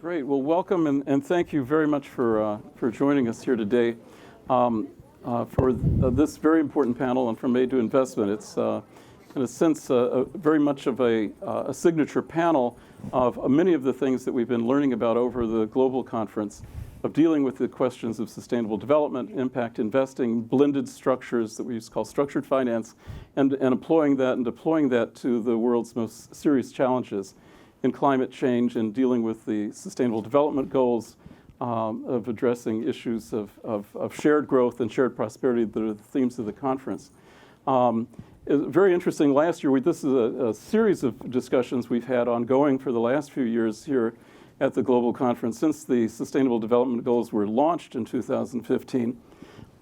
Great. Well, welcome and thank you very much for joining us here today for this very important panel on From Aid to Investment. It's in a sense very much of a signature panel of many of the things that we've been learning about over the global conference of dealing with the questions of sustainable development, impact investing, blended structures that we used to call structured finance, and employing that and deploying that to the world's most serious challenges in climate change and dealing with the sustainable development goals of addressing issues of shared growth and shared prosperity that are the themes of the conference. Very interesting, last year, this is a series of discussions we've had ongoing for the last few years here at the global conference since the Sustainable Development Goals were launched in 2015.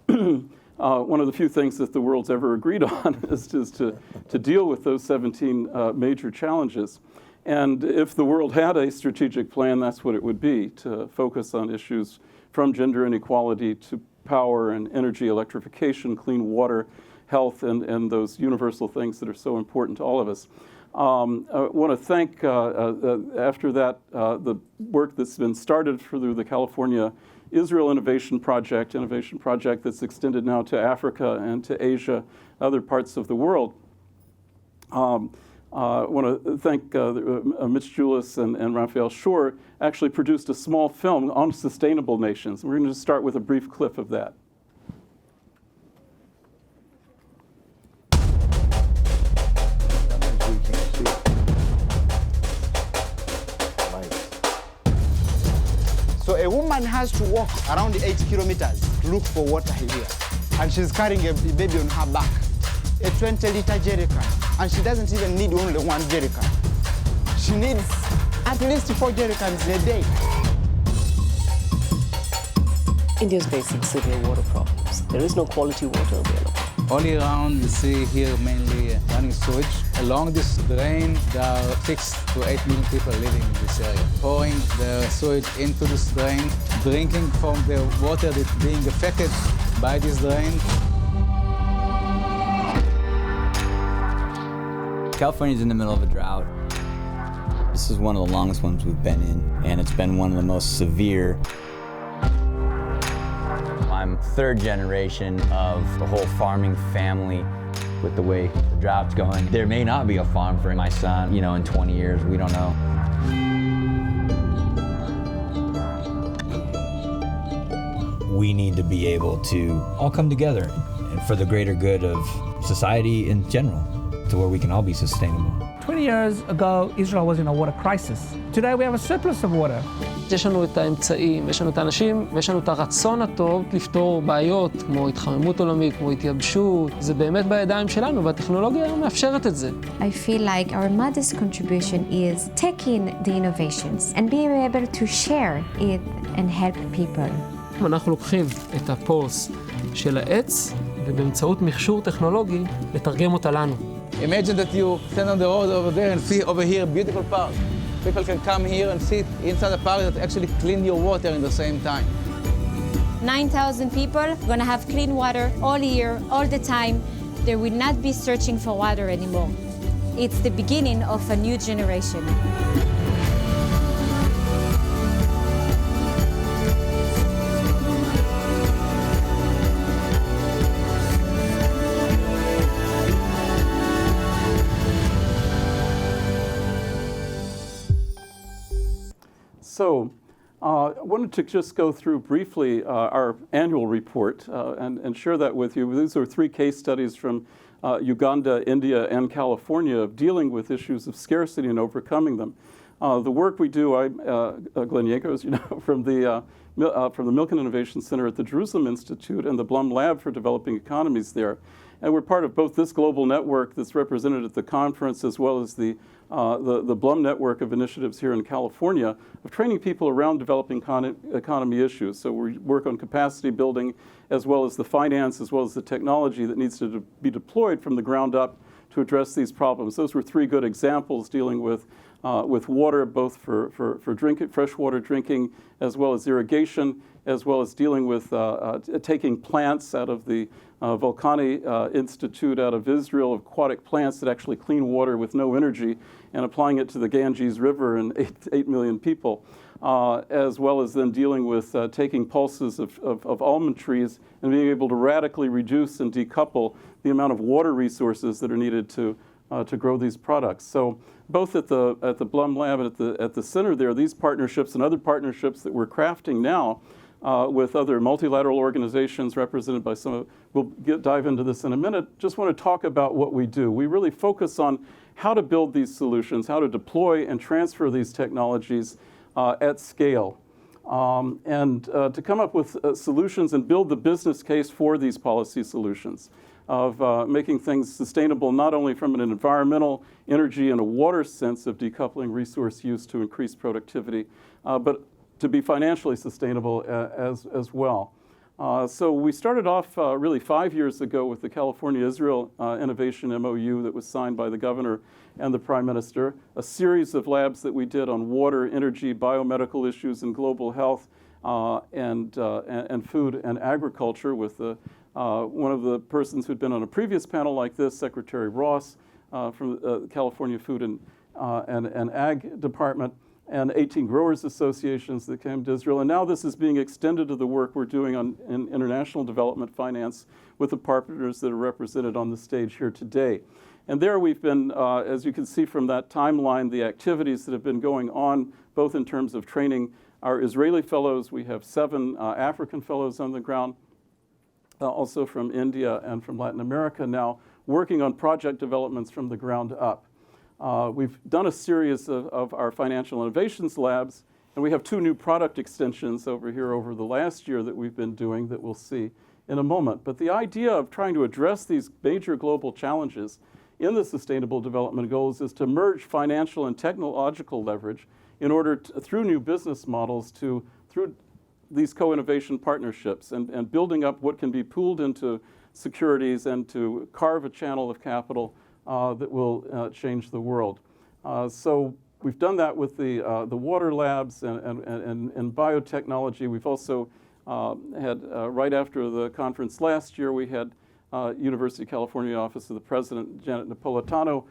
One of the few things that the world's ever agreed on is to deal with those 17 major challenges. And if the world had a strategic plan, that's what it would be, to focus on issues from gender inequality to power and energy, electrification, clean water, health, and those universal things that are so important to all of us. I want to thank, after that, the work that's been started through the California Israel Innovation Project that's extended now to Africa and to Asia, other parts of the world. I want to thank Mitch Julis and Raphael Shore actually produced a small film on sustainable nations. We're going to start with a brief clip of that. So a woman has to walk around 8 kilometers to look for water here. And she's carrying a baby on her back, a 20-liter jerrycan. And she doesn't even need only one jerrycan. She needs at least 4 jerrycans a day. India is facing severe water problems. There is no quality water available. All year round, you see here mainly running sewage. Along this drain, there are 6 to 8 million people living in this area, pouring their sewage into this drain, drinking from the water that's being affected by this drain. California's in the middle of a drought. This is one of the longest ones we've been in, and it's been one of the most severe. I'm third generation of the whole farming family. With the way the drought's going, there may not be a farm for my son, in 20 years, we don't know. We need to be able to all come together and for the greater good of society in general, to where we can all be sustainable. 20 years ago, Israel was in a water crisis. Today we have a surplus of water. יש לנו את האמצעים, יש לנו את האנשים, ויש לנו את הרצון הטוב לפתור בעיות כמו התחממות עולמית, כמו התייבשות. זה באמת בידיים שלנו, והטכנולוגיה מאפשרת את זה. I feel like our modest contribution is taking the innovations and being able to share it and help people. אנחנו לוקחים את הפולס של העץ, ובאמצעות מכשור טכנולוגי, לתרגם אותה לנו. Imagine that you stand on the road over there and see over here a beautiful park. People can come here and sit inside the park that actually clean your water in the same time. 9,000 people are going to have clean water all year, all the time. They will not be searching for water anymore. It's the beginning of a new generation. So I wanted to just go through briefly our annual report and share that with you. These are 3 case studies from Uganda, India, and California of dealing with issues of scarcity and overcoming them. The work we do, Glenn Yago, as you know, from the Milken Innovation Center at the Jerusalem Institute and the Blum Lab for Developing Economies there. And we're part of both this global network that's represented at the conference as well as the Blum network of initiatives here in California of training people around developing economy issues. So we work on capacity building as well as the finance, as well as the technology that needs to be deployed from the ground up to address these problems. Those were 3 good examples dealing with with water, both for fresh water drinking, as well as irrigation, as well as dealing with taking plants out of the Volcani Institute out of Israel, aquatic plants that actually clean water with no energy, and applying it to the Ganges River and 8 million people, as well as then dealing with taking pulses of almond trees and being able to radically reduce and decouple the amount of water resources that are needed to grow these products. So both at the Blum Lab and at the center there, these partnerships and other partnerships that we're crafting now with other multilateral organizations represented by some, we'll dive into this in a minute, just want to talk about what we do. We really focus on how to build these solutions, how to deploy and transfer these technologies at scale, and to come up with solutions and build the business case for these policy solutions of making things sustainable, not only from an environmental, energy, and a water sense of decoupling resource use to increase productivity, but to be financially sustainable as well. So we started off really 5 years ago with the California-Israel Innovation MOU that was signed by the governor and the prime minister, a series of labs that we did on water, energy, biomedical issues, and global health, and food and agriculture with one of the persons who'd been on a previous panel like this, Secretary Ross from the California Food and Ag Department, and 18 growers associations that came to Israel. And now this is being extended to the work we're doing in international development finance with the partners that are represented on the stage here today. And there we've been, as you can see from that timeline, the activities that have been going on, both in terms of training our Israeli fellows. We have 7 African fellows on the ground, also from India and from Latin America now, working on project developments from the ground up. We've done a series of our financial innovations labs, and we have 2 new product extensions over here over the last year that we've been doing that we'll see in a moment. But the idea of trying to address these major global challenges in the Sustainable Development Goals is to merge financial and technological leverage in order to, through new business models, through these co-innovation partnerships and building up what can be pooled into securities and to carve a channel of capital that will change the world. So we've done that with the water labs and biotechnology. We've also had, right after the conference last year, we had University of California Office of the President, Janet Napolitano,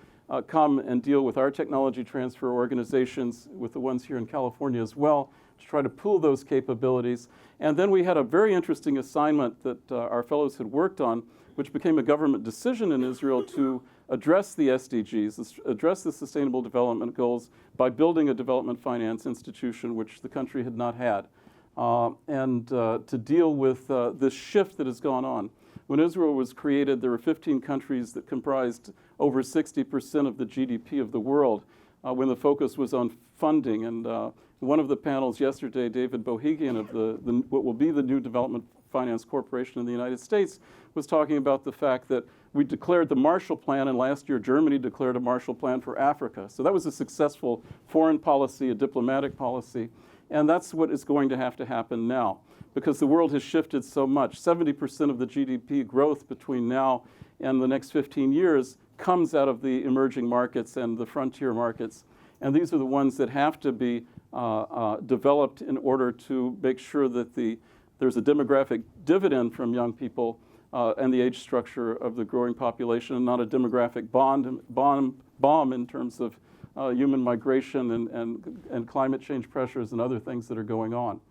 come and deal with our technology transfer organizations, with the ones here in California as well, to try to pool those capabilities. And then we had a very interesting assignment that our fellows had worked on, which became a government decision in Israel to address the SDGs, address the Sustainable Development Goals by building a development finance institution, which the country had not had, and to deal with this shift that has gone on. When Israel was created, there were 15 countries that comprised over 60% of the GDP of the world when the focus was on funding. And one of the panels yesterday, David Bohigian of what will be the new Development Finance Corporation in the United States, was talking about the fact that we declared the Marshall Plan, and last year Germany declared a Marshall Plan for Africa. So that was a successful foreign policy, a diplomatic policy, and that's what is going to have to happen now, because the world has shifted so much. 70% of the GDP growth between now and the next 15 years comes out of the emerging markets and the frontier markets. And these are the ones that have to be developed in order to make sure that there's a demographic dividend from young people and the age structure of the growing population, and not a demographic bomb in terms of human migration and climate change pressures and other things that are going on.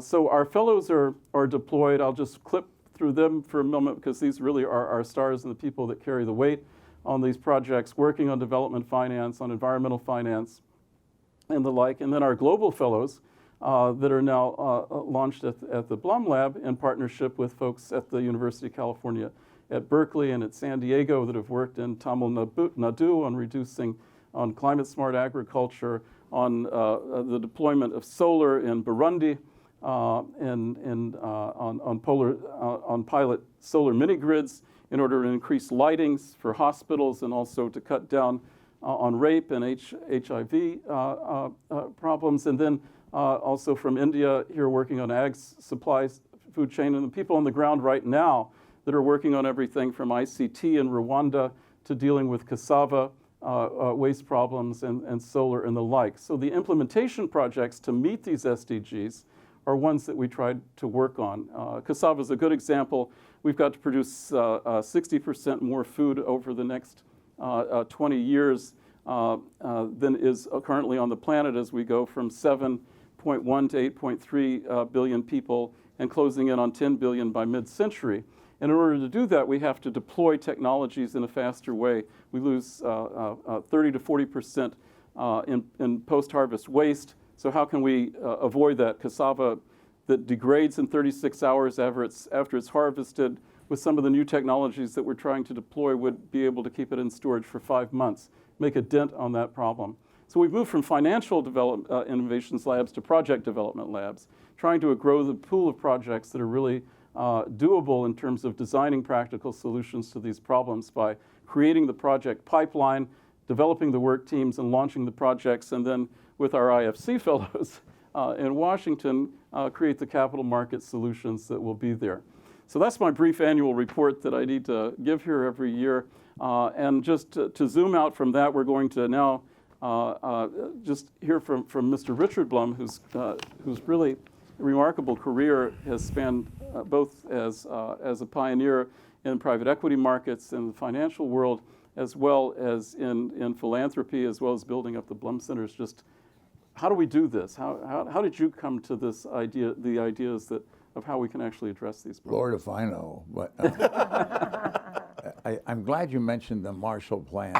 So our fellows are deployed. I'll just clip through them for a moment because these really are our stars and the people that carry the weight on these projects, working on development finance, on environmental finance, and the like. And then our global fellows that are now launched at the Blum Lab in partnership with folks at the University of California at Berkeley and at San Diego that have worked in Tamil Nadu on climate-smart agriculture, on the deployment of solar in Burundi, on pilot solar mini-grids in order to increase lightings for hospitals and also to cut down on rape and HIV problems. And then also from India here working on ag supplies, food chain, and the people on the ground right now that are working on everything from ICT in Rwanda to dealing with cassava waste problems and solar and the like. So the implementation projects to meet these SDGs are ones that we tried to work on. Cassava is a good example. We've got to produce 60% more food over the next 20 years than is currently on the planet as we go from 7.1 to 8.3 billion people and closing in on 10 billion by mid-century. And in order to do that, we have to deploy technologies in a faster way. We lose 30 to 40% in post-harvest waste. So how can we avoid that? Cassava that degrades in 36 hours after it's harvested, with some of the new technologies that we're trying to deploy, would be able to keep it in storage for 5 months, make a dent on that problem. So we've moved from financial innovations labs to project development labs, trying to grow the pool of projects that are really doable in terms of designing practical solutions to these problems by creating the project pipeline, developing the work teams, and launching the projects, and then with our IFC fellows in Washington, create the capital market solutions that will be there. So that's my brief annual report that I need to give here every year. And just to zoom out from that, we're going to now just hear from Mr. Richard Blum, who's really a remarkable career, has spanned both as a pioneer in private equity markets in the financial world, as well as in philanthropy, as well as building up the Blum Centers. Just how do we do this? How did you come to this idea, the ideas of how we can actually address these problems? Lord, if I know, but I'm glad you mentioned the Marshall Plan.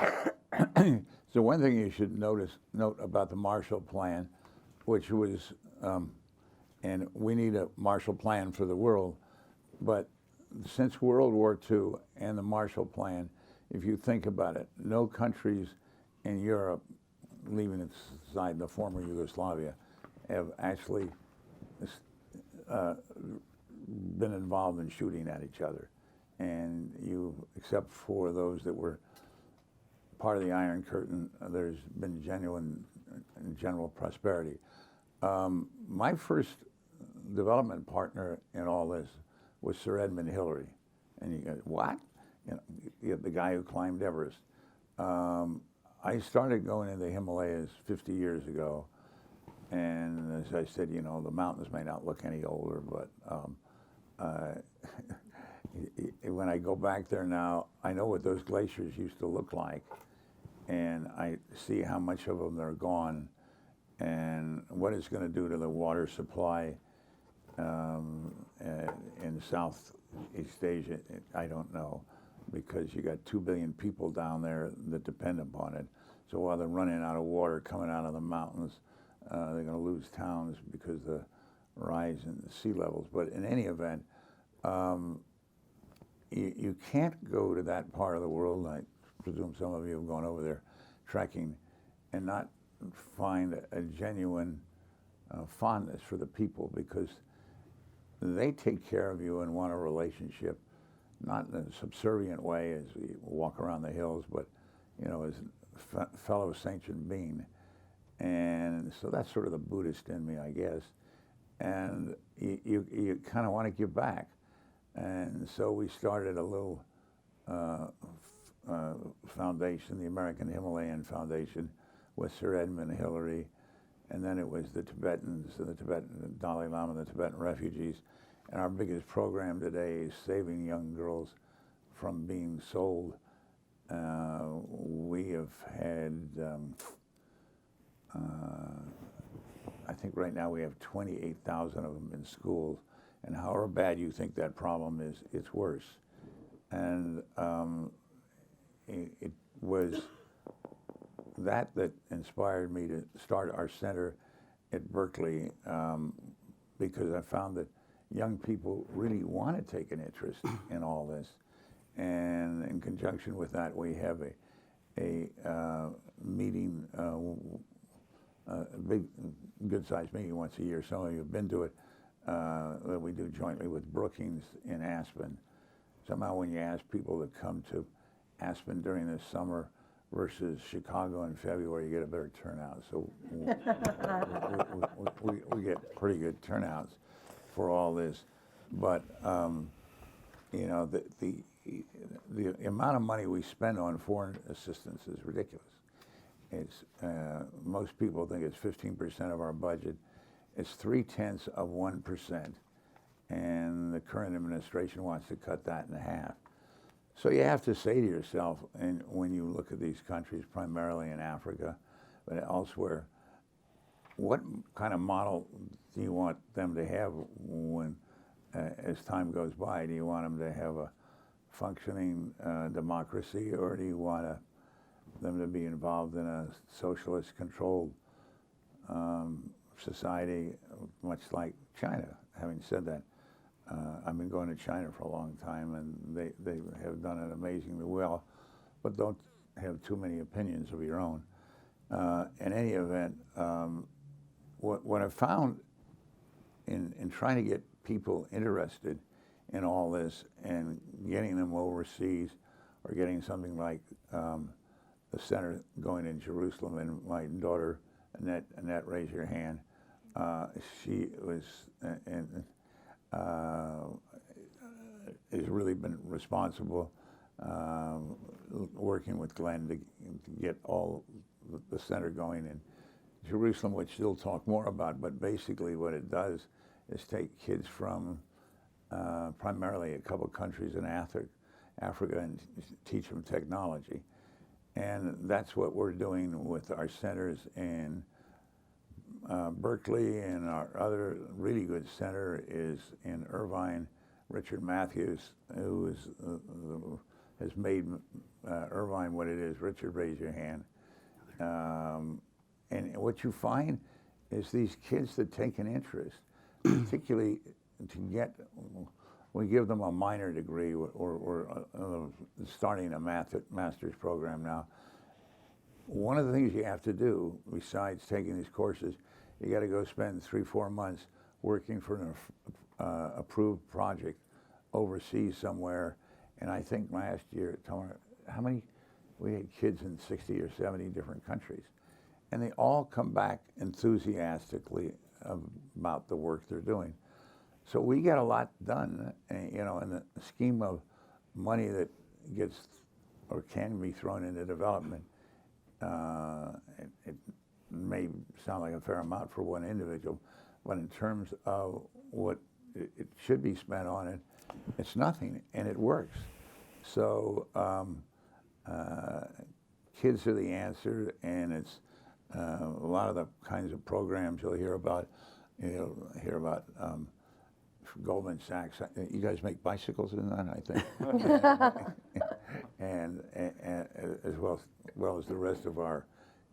So one thing you should note about the Marshall Plan, which was, and we need a Marshall Plan for the world, but since World War II and the Marshall Plan, if you think about it, no countries in Europe, leaving aside the former Yugoslavia, have actually been involved in shooting at each other. And except for those that were part of the Iron Curtain, there's been genuine and general prosperity. My first development partner in all this was Sir Edmund Hillary. And you go, what? You know, the guy who climbed Everest. I started going into the Himalayas 50 years ago. And as I said, you know, the mountains may not look any older, but when I go back there now, I know what those glaciers used to look like. And I see how much of them are gone and what it's going to do to the water supply in Southeast Asia. I don't know, because you got 2 billion people down there that depend upon it. So while they're running out of water coming out of the mountains, they're going to lose towns because of the rise in the sea levels. But in any event, you can't go to that part of the world, I presume some of you have gone over there trekking, and not find a genuine fondness for the people, because they take care of you and want a relationship, not in a subservient way as we walk around the hills, but you know, as fellow sentient being. And so that's sort of the Buddhist in me, I guess. And you kind of want to give back. And so we started a little foundation, the American Himalayan Foundation, with Sir Edmund Hillary. And then it was the Tibetans, the Tibetan Dalai Lama, the Tibetan refugees. And our biggest program today is saving young girls from being sold. We have had, I think right now we have 28,000 of them in schools. And however bad you think that problem is, it's worse. And it was that inspired me to start our center at Berkeley, because I found that young people really want to take an interest in all this. And in conjunction with that, we have a meeting, a big, good-sized meeting once a year. Some of you have been to it, that we do jointly with Brookings in Aspen. Somehow when you ask people to come to Aspen during the summer versus Chicago in February, you get a better turnout. So we get pretty good turnouts for all this. But, you know, the amount of money we spend on foreign assistance is ridiculous. It's, most people think it's 15% of our budget. It's 0.3%, and the current administration wants to cut that in half. So you have to say to yourself, and when you look at these countries, primarily in Africa, but elsewhere, what kind of model do you want them to have when, as time goes by? Do you want them to have a functioning democracy, or do you want them to be involved in a socialist-controlled society, much like China? Having said that, I've been going to China for a long time, and they have done it amazingly well, but don't have too many opinions of your own. In any event, what I found in trying to get people interested in all this and getting them overseas, or getting something like the center going in Jerusalem, and my daughter Annette, raise your hand. She was has really been responsible, working with Glenn to get all the center going in Jerusalem, which she'll talk more about. But basically what it does is take kids from primarily a couple countries in Africa and teach them technology. And that's what we're doing with our centers in Berkeley, and our other really good center is in Irvine. Richard Matthews, who is, has made Irvine what it is. Richard, raise your hand. And what you find is these kids that take an interest, particularly to get, we give them a minor degree, or starting a master's program now. One of the things you have to do, besides taking these courses, you got to go spend 3-4 months working for an approved project overseas somewhere. And I think last year, how many, we had kids in 60 or 70 different countries. And they all come back enthusiastically about the work they're doing. So we get a lot done, you know, in the scheme of money that gets or can be thrown into development. It may sound like a fair amount for one individual, but in terms of what it should be spent on it, it's nothing, and it works. So kids are the answer, and it's a lot of the kinds of programs you'll hear about. You'll hear about Goldman Sachs. You guys make bicycles in that, I think. and as well as the rest of our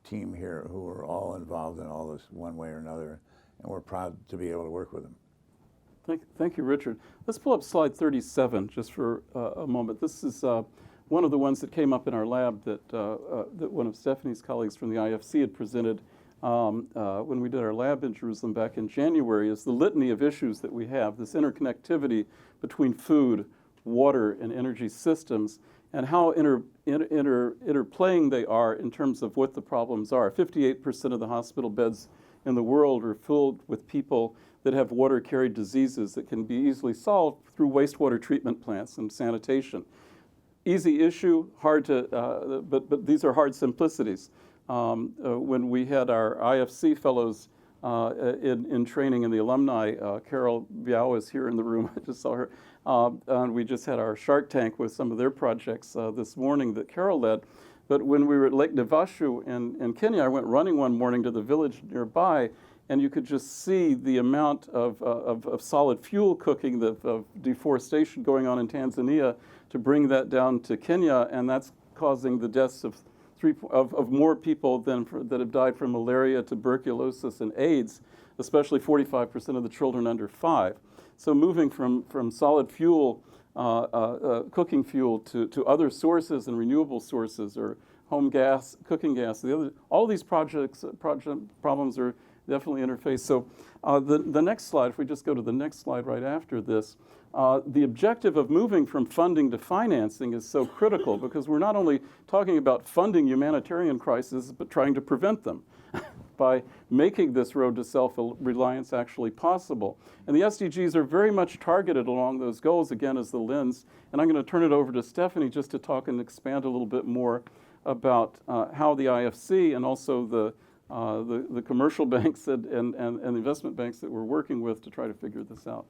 team here, who are all involved in all this one way or another, and we're proud to be able to work with them. Thank you, Richard. Let's pull up slide 37 just for a moment. This is one of the ones that came up in our lab that, that one of Stephanie's colleagues from the IFC had presented when we did our lab in Jerusalem back in January, is the litany of issues that we have, this interconnectivity between food, water, and energy systems, and how interplaying they are in terms of what the problems are. 58% of the hospital beds in the world are filled with people that have water-carried diseases that can be easily solved through wastewater treatment plants and sanitation. Easy issue, hard to, but these are hard simplicities. When we had our IFC fellows in training in the alumni, Carol Biao is here in the room, I just saw her, and we just had our Shark Tank with some of their projects this morning that Carol led. But when we were at Lake Naivasha in Kenya, I went running one morning to the village nearby, and you could just see the amount of solid fuel cooking, of deforestation going on in Tanzania to bring that down to Kenya, and that's causing the deaths of more people that have died from malaria, tuberculosis, and AIDS, especially 45% of the children under 5. So moving from solid fuel, cooking fuel, to other sources and renewable sources, or home gas, cooking gas, all these problems are definitely interfaced. So the next slide, if we just go to the next slide right after this, the objective of moving from funding to financing is so critical, because we're not only talking about funding humanitarian crises, but trying to prevent them. by making this road to self-reliance actually possible. And the SDGs are very much targeted along those goals, again, as the lens. And I'm going to turn it over to Stephanie just to talk and expand a little bit more about how the IFC and also the commercial banks and the investment banks that we're working with to try to figure this out.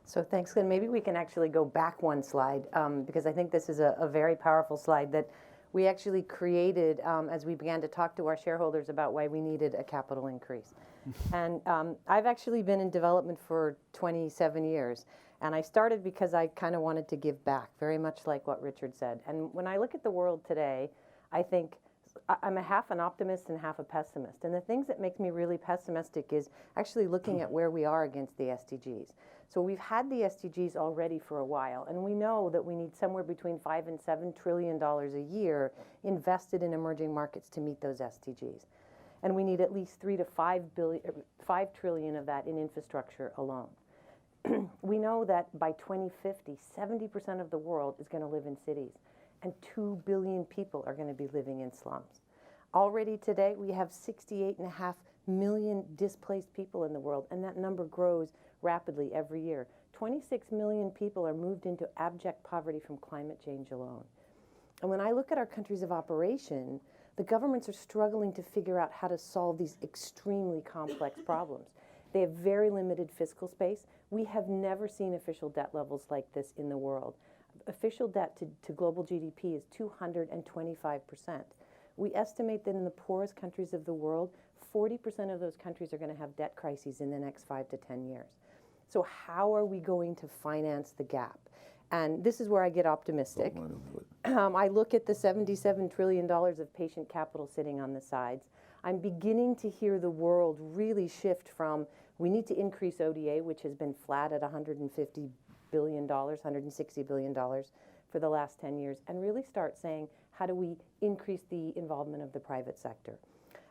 So thanks, Glenn. Maybe we can actually go back one slide because I think this is a very powerful slide that we actually created as we began to talk to our shareholders about why we needed a capital increase. And I've actually been in development for 27 years. And I started because I kind of wanted to give back, very much like what Richard said. And when I look at the world today, I think I'm half an optimist and half a pessimist. And the things that make me really pessimistic is actually looking at where we are against the SDGs. So we've had the SDGs already for a while, and we know that we need somewhere between $5 and $7 trillion a year invested in emerging markets to meet those SDGs. And we need at least $3 to $5 trillion of that in infrastructure alone. We know that by 2050, 70% of the world is going to live in cities, and 2 billion people are going to be living in slums. Already today, we have 68.5 million displaced people in the world, and that number grows rapidly every year. 26 million people are moved into abject poverty from climate change alone. And when I look at our countries of operation, the governments are struggling to figure out how to solve these extremely complex problems. They have very limited fiscal space. We have never seen official debt levels like this in the world. Official debt to global GDP is 225%. We estimate that in the poorest countries of the world, 40% of those countries are going to have debt crises in the next 5 to 10 years. So how are we going to finance the gap? And this is where I get optimistic. I look at the $77 trillion of patient capital sitting on the sides. I'm beginning to hear the world really shift from we need to increase ODA, which has been flat at $150 billion, $160 billion for the last 10 years, and really start saying, how do we increase the involvement of the private sector?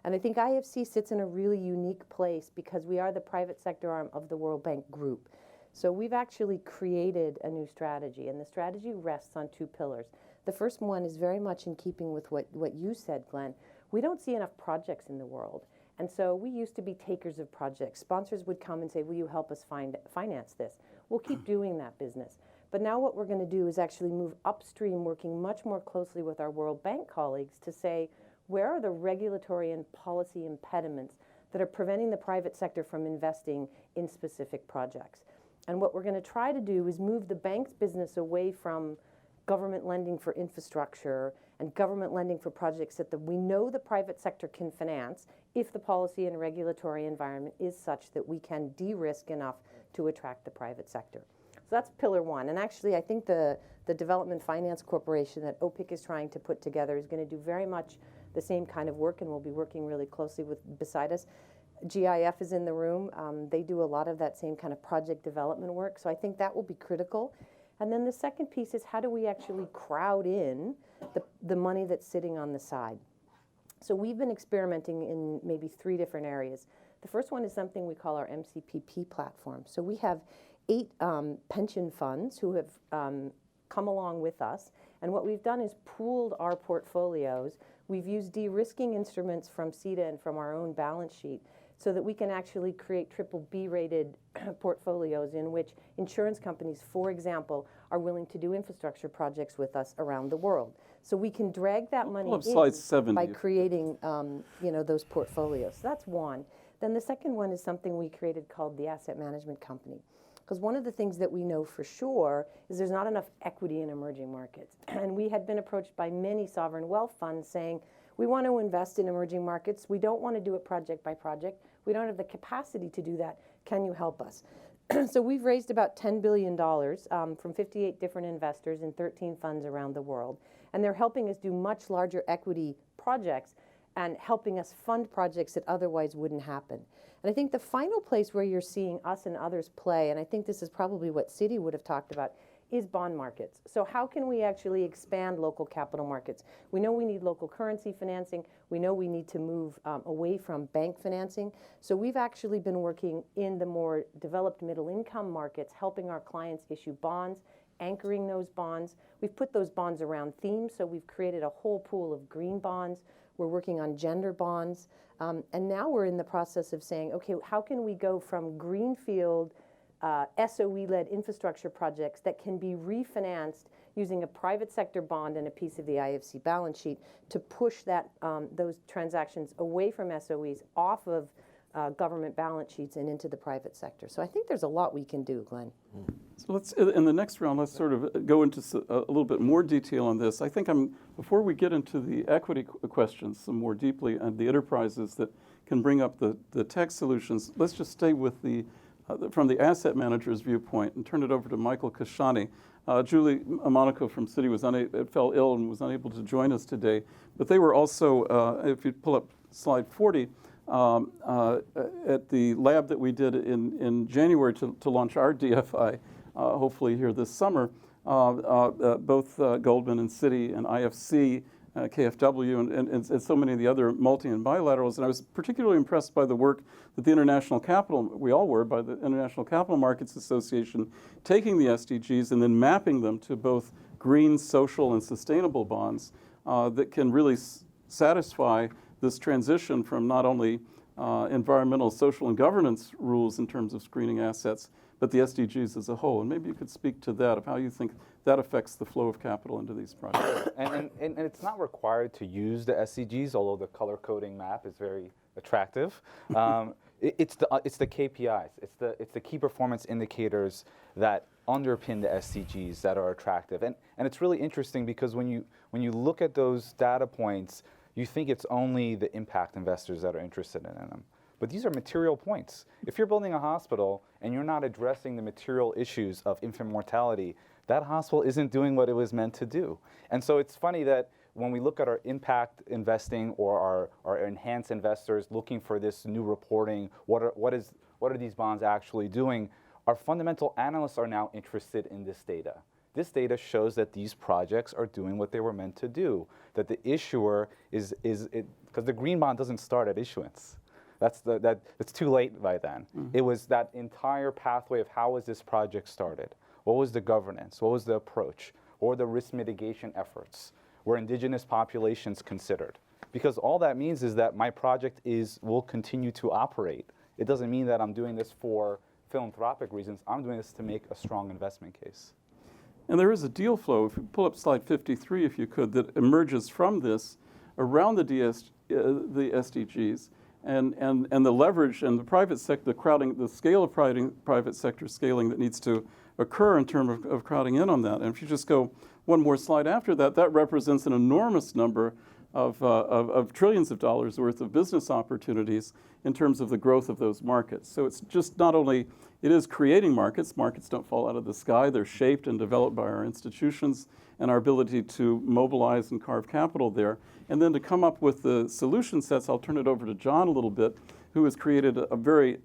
And I think IFC sits in a really unique place because we are the private sector arm of the World Bank Group. So we've actually created a new strategy, and the strategy rests on 2 pillars. The first one is very much in keeping with what you said, Glenn. We don't see enough projects in the world. And so we used to be takers of projects. Sponsors would come and say, will you help us finance this? We'll keep doing that business. But now what we're going to do is actually move upstream, working much more closely with our World Bank colleagues to say, where are the regulatory and policy impediments that are preventing the private sector from investing in specific projects? And what we're going to try to do is move the bank's business away from government lending for infrastructure and government lending for projects that we know the private sector can finance if the policy and regulatory environment is such that we can de-risk enough to attract the private sector. So that's pillar 1. And actually, I think the Development Finance Corporation that OPIC is trying to put together is going to do very much the same kind of work, and we'll be working really closely beside us. GIF is in the room. They do a lot of that same kind of project development work. So I think that will be critical. And then the second piece is how do we actually crowd in the money that's sitting on the side? So we've been experimenting in maybe 3 different areas. The first one is something we call our MCPP platform. So we have 8 pension funds who have come along with us. And what we've done is pooled our portfolios. We've used de-risking instruments from CETA and from our own balance sheet so that we can actually create BBB rated portfolios in which insurance companies, for example, are willing to do infrastructure projects with us around the world. So we can drag that money in by creating those portfolios. So that's one. Then the second one is something we created called the Asset Management Company. Because one of the things that we know for sure is there's not enough equity in emerging markets. And we had been approached by many sovereign wealth funds saying, we want to invest in emerging markets. We don't want to do it project by project. We don't have the capacity to do that. Can you help us? So we've raised about $10 billion from 58 different investors in 13 funds around the world. And they're helping us do much larger equity projects and helping us fund projects that otherwise wouldn't happen. And I think the final place where you're seeing us and others play, and I think this is probably what Citi would have talked about, is bond markets. So how can we actually expand local capital markets? We know we need local currency financing. We know we need to move away from bank financing. So we've actually been working in the more developed middle income markets, helping our clients issue bonds, anchoring those bonds. We've put those bonds around themes, so we've created a whole pool of green bonds. We're working on gender bonds. And now we're in the process of saying, okay, how can we go from greenfield SOE-led infrastructure projects that can be refinanced using a private sector bond and a piece of the IFC balance sheet to push that those transactions away from SOEs, off of government balance sheets and into the private sector. So I think there's a lot we can do, Glenn. So let's, in the next round, let's sort of go into a little bit more detail on this. I think before we get into the equity questions some more deeply and the enterprises that can bring up the tech solutions, let's just stay with from the asset manager's viewpoint and turn it over to Michael Kashani. Julie Monaco from Citi fell ill and was unable to join us today, but they were also, if you pull up slide 40, at the lab that we did in January to launch our DFI, hopefully here this summer, both Goldman and Citi and IFC, KfW, and so many of the other multi and bilaterals. And I was particularly impressed by the work that the International Capital, we all were, by the International Capital Markets Association, taking the SDGs and then mapping them to both green, social, and sustainable bonds that can really satisfy this transition from not only environmental, social, and governance rules in terms of screening assets, but the SDGs as a whole. And maybe you could speak to that, of how you think that affects the flow of capital into these projects. And it's not required to use the SDGs, although the color coding map is very attractive. It's the KPIs. It's the key performance indicators that underpin the SDGs that are attractive. And it's really interesting because when you look at those data points, you think it's only the impact investors that are interested in them. But these are material points. If you're building a hospital and you're not addressing the material issues of infant mortality, that hospital isn't doing what it was meant to do. And so it's funny that when we look at our impact investing or our enhanced investors looking for this new reporting, what are these bonds actually doing, our fundamental analysts are now interested in this data. This data shows that these projects are doing what they were meant to do, that the issuer because the green bond doesn't start at issuance. It's too late by then. Mm-hmm. It was that entire pathway of how was this project started? What was the governance? What was the approach? What were the risk mitigation efforts? Were indigenous populations considered? Because all that means is that my project will continue to operate. It doesn't mean that I'm doing this for philanthropic reasons. I'm doing this to make a strong investment case. And there is a deal flow, if you pull up slide 53, if you could, that emerges from this around the SDGs and the leverage and the private sector, the crowding, the scale of private sector scaling that needs to occur in terms of crowding in on that. And if you just go one more slide after that, that represents an enormous number of trillions of dollars worth of business opportunities in terms of the growth of those markets. So it's just not only, it is creating markets. Markets don't fall out of the sky. They're shaped and developed by our institutions and our ability to mobilize and carve capital there. And then to come up with the solution sets, I'll turn it over to John a little bit, who has created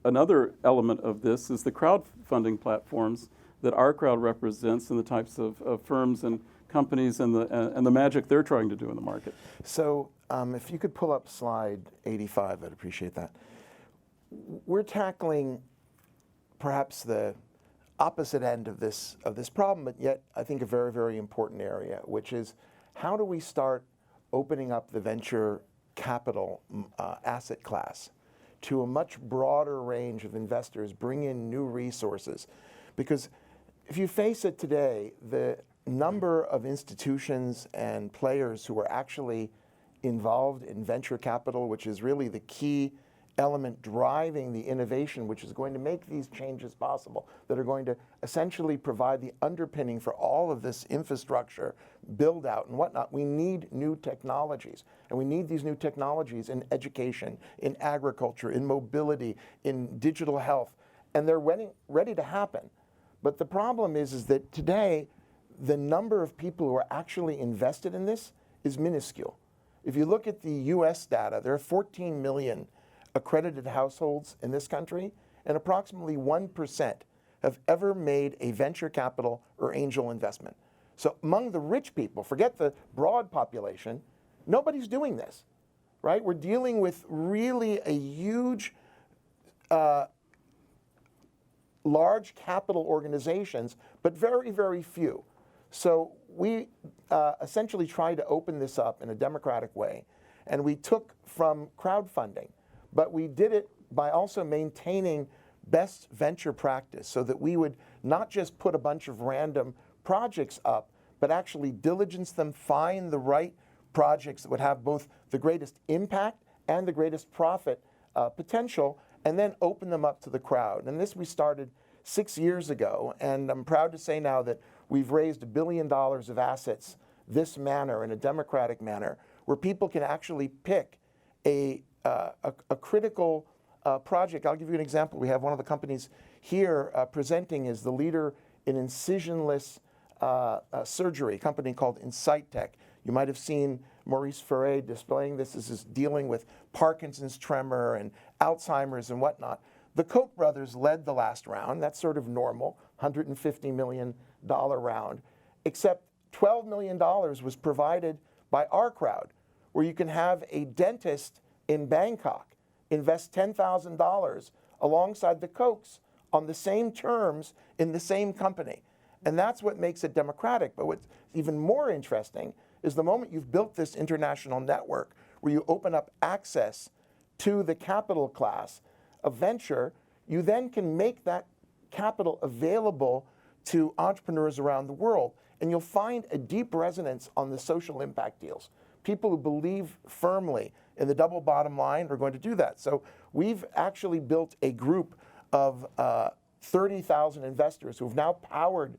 another element of this is the crowdfunding platforms that our crowd represents and the types of firms and companies and the magic they're trying to do in the market. So if you could pull up slide 85, I'd appreciate that. We're tackling perhaps the opposite end of this problem, but yet I think a very, very important area, which is how do we start opening up the venture capital asset class to a much broader range of investors, bring in new resources. Because if you face it today, the number of institutions and players who are actually involved in venture capital, which is really the key element driving the innovation, which is going to make these changes possible, that are going to essentially provide the underpinning for all of this infrastructure build out and whatnot. We need new technologies, and we need these new technologies in education, in agriculture, in mobility, in digital health, and they're ready to happen. But the problem is that today, the number of people who are actually invested in this is minuscule. If you look at the US data, there are 14 million accredited households in this country, and approximately 1% have ever made a venture capital or angel investment. So among the rich people, forget the broad population, nobody's doing this, right? We're dealing with really a huge, large capital organizations, but very, very few. So we essentially tried to open this up in a democratic way, and we took from crowdfunding but we did it by also maintaining best venture practice so that we would not just put a bunch of random projects up, but actually diligence them, find the right projects that would have both the greatest impact and the greatest profit potential, and then open them up to the crowd. And this we started 6 years ago, and I'm proud to say now that we've raised $1 billion of assets this manner, in a democratic manner, where people can actually pick a critical project. I'll give you an example. We have one of the companies here presenting is the leader in incisionless surgery, a company called InsightTech. You might have seen Maurice Ferre displaying this. This is dealing with Parkinson's tremor and Alzheimer's and whatnot. The Koch brothers led the last round. That's sort of normal, $150 million round, except $12 million was provided by our crowd, where you can have a dentist in Bangkok invest $10,000 alongside the Kochs on the same terms in the same company. And that's what makes it democratic. But what's even more interesting is the moment you've built this international network where you open up access to the capital class of venture, you then can make that capital available to entrepreneurs around the world. And you'll find a deep resonance on the social impact deals. People who believe firmly in the double bottom line are going to do that. So we've actually built a group of 30,000 investors who've now powered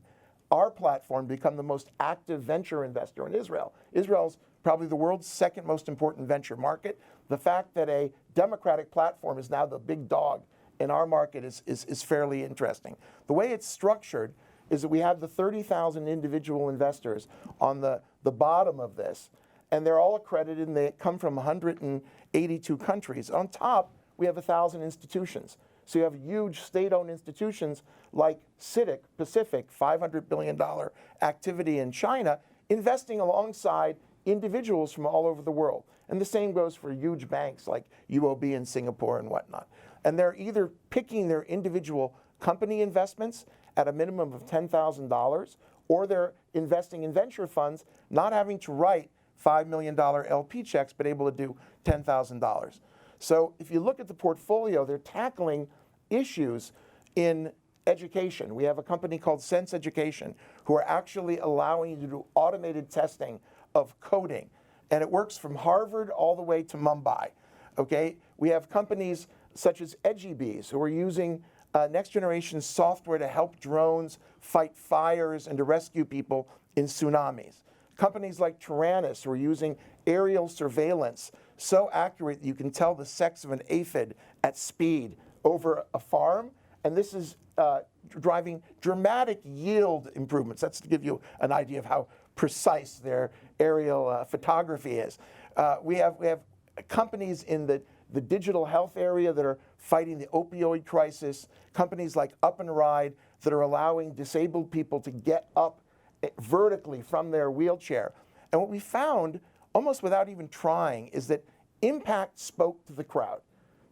our platform to become the most active venture investor in Israel. Israel's probably the world's second most important venture market. The fact that a democratic platform is now the big dog in our market is fairly interesting. The way it's structured is that we have the 30,000 individual investors on the bottom of this, and they're all accredited, and they come from 182 countries. On top, we have 1,000 institutions. So you have huge state-owned institutions like CITIC Pacific, $500 billion activity in China, investing alongside individuals from all over the world. And the same goes for huge banks like UOB in Singapore and whatnot. And they're either picking their individual company investments at a minimum of $10,000, or they're investing in venture funds, not having to write $5 million LP checks, but able to do $10,000. So if you look at the portfolio, they're tackling issues in education. We have a company called Sense Education who are actually allowing you to do automated testing of coding. And it works from Harvard all the way to Mumbai. Okay? We have companies such as EduBees who are using next generation software to help drones fight fires and to rescue people in tsunamis. Companies like Tyrannus who are using aerial surveillance so accurate that you can tell the sex of an aphid at speed over a farm. And this is driving dramatic yield improvements. That's to give you an idea of how precise their aerial photography is. We have companies in the digital health area that are fighting the opioid crisis, companies like Up and Ride that are allowing disabled people to get up vertically from their wheelchair. And what we found, almost without even trying, is that impact spoke to the crowd.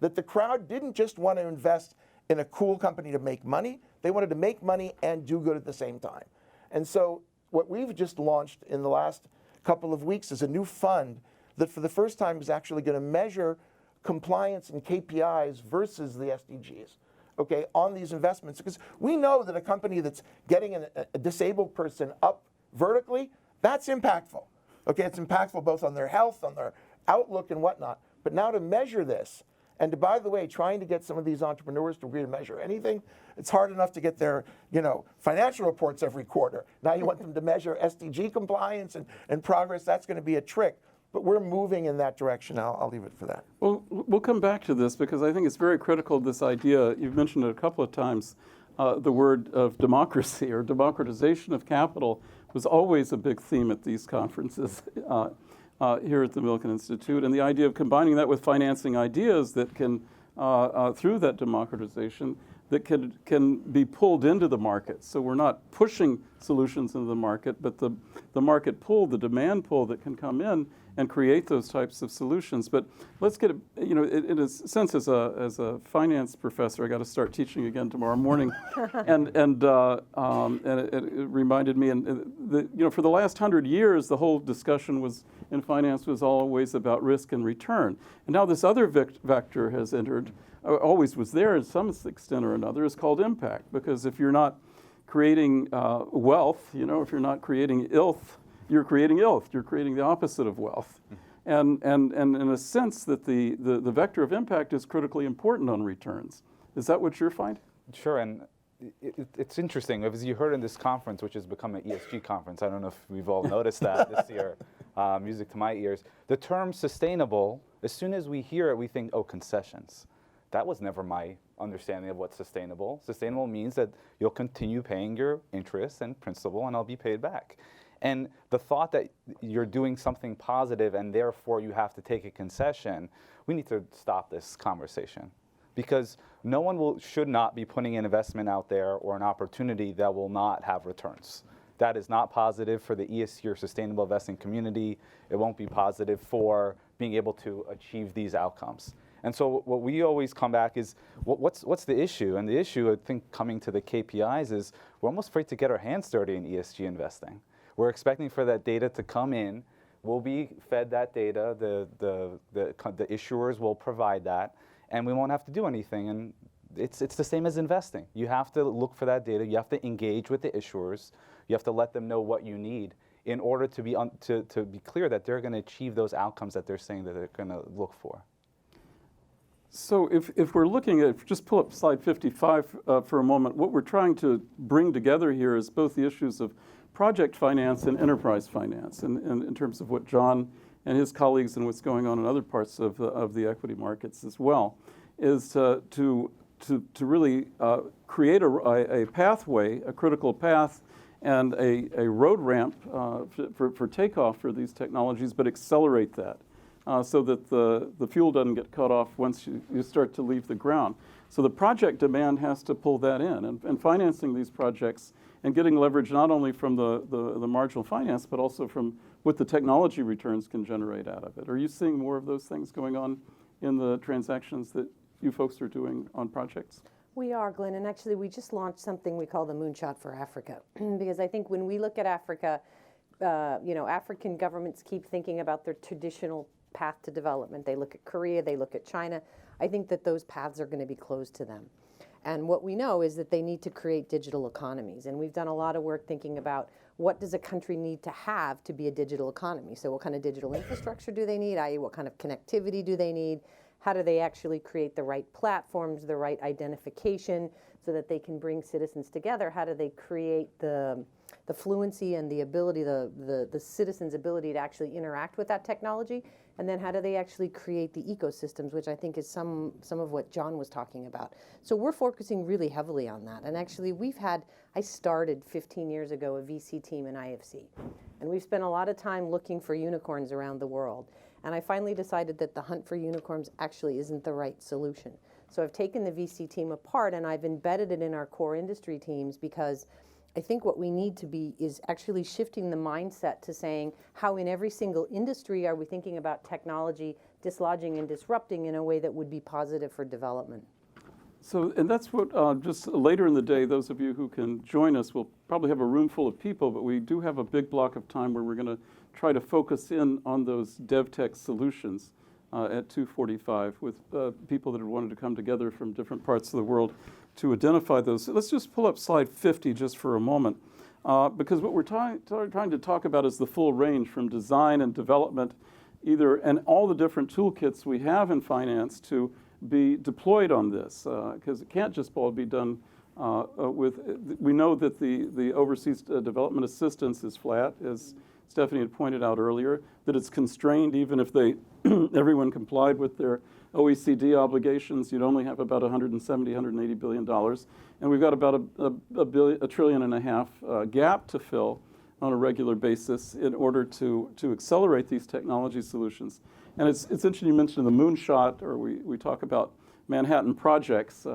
That the crowd didn't just want to invest in a cool company to make money, they wanted to make money and do good at the same time. And so what we've just launched in the last couple of weeks is a new fund that for the first time is actually going to measure compliance and KPIs versus the SDGs, okay, on these investments. Because we know that a company that's getting a disabled person up vertically, that's impactful. Okay, it's impactful both on their health, on their outlook and whatnot. But now to measure this, and to, by the way, trying to get some of these entrepreneurs to agree to measure anything, it's hard enough to get their financial reports every quarter. Now you want them to measure SDG compliance and progress. That's going to be a trick. But we're moving in that direction. I'll leave it for that. Well, we'll come back to this because I think it's very critical, this idea. You've mentioned it a couple of times. The word of democracy or democratization of capital was always a big theme at these conferences here at the Milken Institute. And the idea of combining that with financing ideas that can, through that democratization, that can be pulled into the market. So we're not pushing solutions into the market, but the market pull, the demand pull that can come in and create those types of solutions. But let's get, in a sense, as a finance professor, I got to start teaching again tomorrow morning, and it reminded me, for the last 100 years, the whole discussion in finance was always about risk and return, and now this other vector has entered, always was there to some extent or another, is called impact, because if you're not creating wealth, if you're not creating ilth, you're creating ilth. You're creating the opposite of wealth. And in a sense that the vector of impact is critically important on returns. Is that what you're finding? Sure, and it's interesting, as you heard in this conference, which has become an ESG conference, I don't know if we've all noticed that this year, music to my ears, the term sustainable, as soon as we hear it, we think, oh, concessions. That was never my understanding of what's sustainable. Sustainable means that you'll continue paying your interest and principal and I'll be paid back. And the thought that you're doing something positive and therefore you have to take a concession, we need to stop this conversation. Because no one should not be putting an investment out there or an opportunity that will not have returns. That is not positive for the ESG or sustainable investing community. It won't be positive for being able to achieve these outcomes. And so what we always come back is, what's the issue? And the issue, I think, coming to the KPIs is we're almost afraid to get our hands dirty in ESG investing. We're expecting for that data to come in. We'll be fed that data. The issuers will provide that, and we won't have to do anything. And it's the same as investing. You have to look for that data. You have to engage with the issuers. You have to let them know what you need in order to be clear that they're going to achieve those outcomes that they're saying that they're going to look for. So if we're looking at, just pull up slide 55 for a moment, what we're trying to bring together here is both the issues of project finance and enterprise finance, and in terms of what John and his colleagues and what's going on in other parts of the equity markets as well, is to really create a pathway, a critical path, and a road ramp for takeoff for these technologies, but accelerate that so that the fuel doesn't get cut off once you start to leave the ground. So the project demand has to pull that in, and financing these projects and getting leverage not only from the marginal finance, but also from what the technology returns can generate out of it. Are you seeing more of those things going on in the transactions that you folks are doing on projects? We are, Glenn, and actually we just launched something we call the Moonshot for Africa, because I think when we look at Africa, African governments keep thinking about their traditional path to development. They look at Korea, they look at China. I think that those paths are going to be closed to them. And what we know is that they need to create digital economies. And we've done a lot of work thinking about what does a country need to have to be a digital economy. So what kind of digital infrastructure do they need, i.e. what kind of connectivity do they need? How do they actually create the right platforms, the right identification so that they can bring citizens together? How do they create the fluency and the ability, the citizens' ability to actually interact with that technology? And then how do they actually create the ecosystems, which I think is some of what John was talking about. So we're focusing really heavily on that. And actually I started 15 years ago a VC team in IFC. And we've spent a lot of time looking for unicorns around the world. And I finally decided that the hunt for unicorns actually isn't the right solution. So I've taken the VC team apart and I've embedded it in our core industry teams, because I think what we need to be is actually shifting the mindset to saying how in every single industry are we thinking about technology dislodging and disrupting in a way that would be positive for development. So, and that's what, just later in the day, those of you who can join us will probably have a room full of people, but we do have a big block of time where we're going to try to focus in on those DevTech Solutions at 2:45 with people that have wanted to come together from different parts of the world to identify those. So let's just pull up slide 50 just for a moment, because what we're trying to talk about is the full range from design and development, and all the different toolkits we have in finance to be deployed on this, because it can't just all be done we know that the overseas development assistance is flat, as Stephanie had pointed out earlier, that it's constrained. Even if everyone complied with their OECD obligations, you'd only have about $180 billion. And we've got about $1.5 trillion gap to fill on a regular basis in order to accelerate these technology solutions. And it's interesting you mentioned the Moonshot, or we talk about Manhattan projects.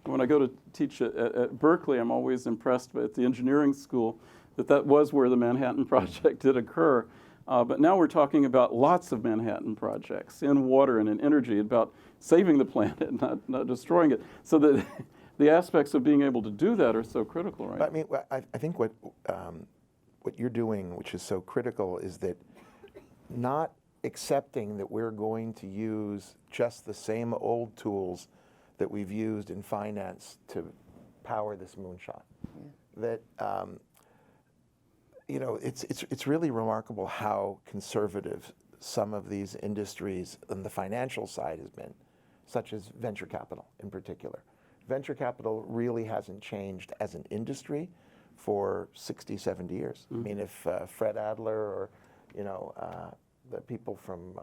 When I go to teach at Berkeley, I'm always impressed at the engineering school that was where the Manhattan Project did occur. But now we're talking about lots of Manhattan projects in water and in energy, about saving the planet, not destroying it. So that the aspects of being able to do that are so critical, right? I mean, I think what you're doing, which is so critical, is that not accepting that we're going to use just the same old tools that we've used in finance to power this moonshot. That you know, it's really remarkable how conservative some of these industries on the financial side has been, such as venture capital in particular. Venture capital really hasn't changed as an industry for 60, 70 years. I mean, if Fred Adler or, you know, the people from,